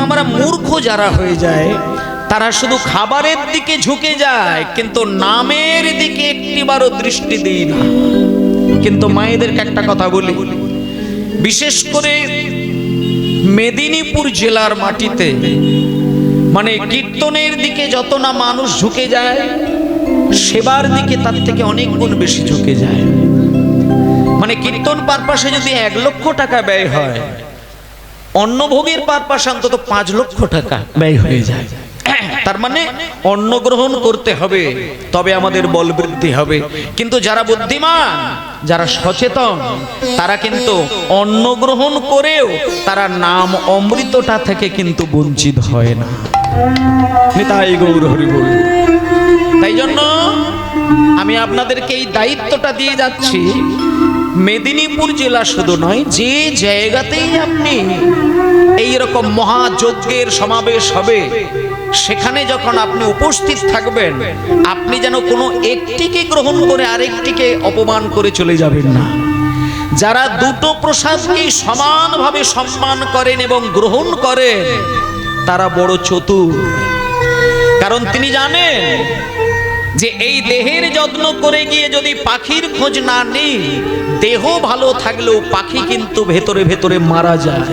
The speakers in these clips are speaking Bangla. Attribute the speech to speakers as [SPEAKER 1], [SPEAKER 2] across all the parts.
[SPEAKER 1] আমরা মূর্খ যারা হয়ে যায়, তারা শুধু খাবারের দিকে ঝুঁকে যায় কিন্তু নামের দিকে একটিবারও দৃষ্টি দেয় না। কিন্তু মায়েদেরকে একটা কথা বলি, বিশেষ করে মেদিনীপুর জেলার মাটিতে মানে কীর্তনের দিকে যত না মানুষ ঝুঁকে যায়, সেবার দিকে তার থেকে অনেক গুণ বেশি ঝুঁকে যায়। মানে কীর্তন পারপাসে যদি 1 লক্ষ টাকা ব্যয় হয়, অন্নভোগের পারপাসে অন্তত 5 লক্ষ টাকা ব্যয় হয়ে যায়। তার মানে অন্ন গ্রহণ করতে হবে, তবে আমাদের বল বৃদ্ধি হবে। কিন্তু যারা বুদ্ধিমান, যারা সচেতন, তারা কিন্তু অন্ন গ্রহণ করেও তারা নাম অমৃতটা থেকে কিন্তু বঞ্চিত হয় না। নিতাই গৌর হরি বল। তাই জন্য আমি আপনাদেরকে এই দায়িত্বটা দিয়ে যাচ্ছি, মেদিনীপুর জেলা শুধু নয়, যে জায়গাতেই আপনি এইরকম মহাযজ্ঞের সমাবেশ হবে, সেখানে যখন আপনি উপস্থিত থাকবেন, আপনি যেন কোনো একটিকে গ্রহণ করে আরেকটিকে অপমান করে চলে যাবেন না। যারা দুটো প্রসাদকেই সমানভাবে সম্মান করেন এবং গ্রহণ করেন, তারা বড় চতুর। কারণ তিনি জানেন যে এই দেহের যত্ন করে গিয়ে যদি পাখির খোঁজ না নেই, দেহ ভালো থাকলেও পাখি কিন্তু ভেতরে ভেতরে মারা যায়।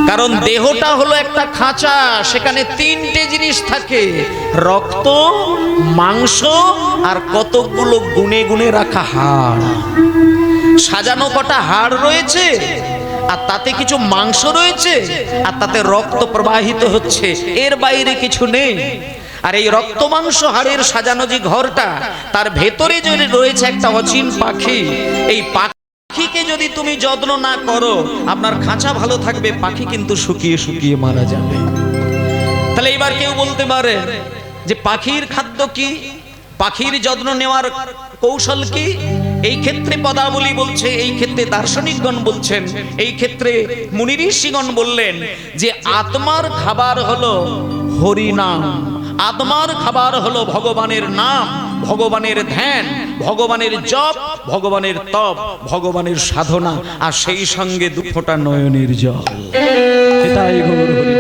[SPEAKER 1] কারণ দেহটা হলো একটা খাঁচা, সেখানে 3টে জিনিস থাকে, রক্ত, মাংস আর কতগুলো গুনে গুনে রাখা হাড়। সাজানো কটা হাড় রয়েছে, আর তাতে কিছু মাংস রয়েছে, আর তাতে রক্ত প্রবাহিত হচ্ছে, এর বাইরে কিছু নেই। আর এই রক্ত মাংস হাড়ের সাজানো যে ঘরটা, তার ভেতরে যদি রয়েছে একটা অচিন পাখি, এই পাখিকে যদি তুমি যত্ন না করো, আপনার খাঁচা ভালো থাকবে, পাখি কিন্তু শুকিয়ে শুকিয়ে মারা যাবে। তাহলে এবার কেউ বলতে পারে যে পাখির খাদ্য কি, পাখির যত্ন নেওয়ার কৌশল কি? এই ক্ষেত্রে পদাবলী বলছে, এই ক্ষেত্রে দার্শনিকগণ বলছেন, এই ক্ষেত্রে মুনি ঋষিগণ বললেন যে আত্মার খাবার হলো হরিনাম, আত্মার খাবার হলো ভগবানের নাম, ভগবানের ধ্যান, ভগবানের জপ, ভগবানের তপ, ভগবানের সাধনা, আর সেই সঙ্গে 2 ফোঁটা নয়নের জল। এটাই গৌর হরি।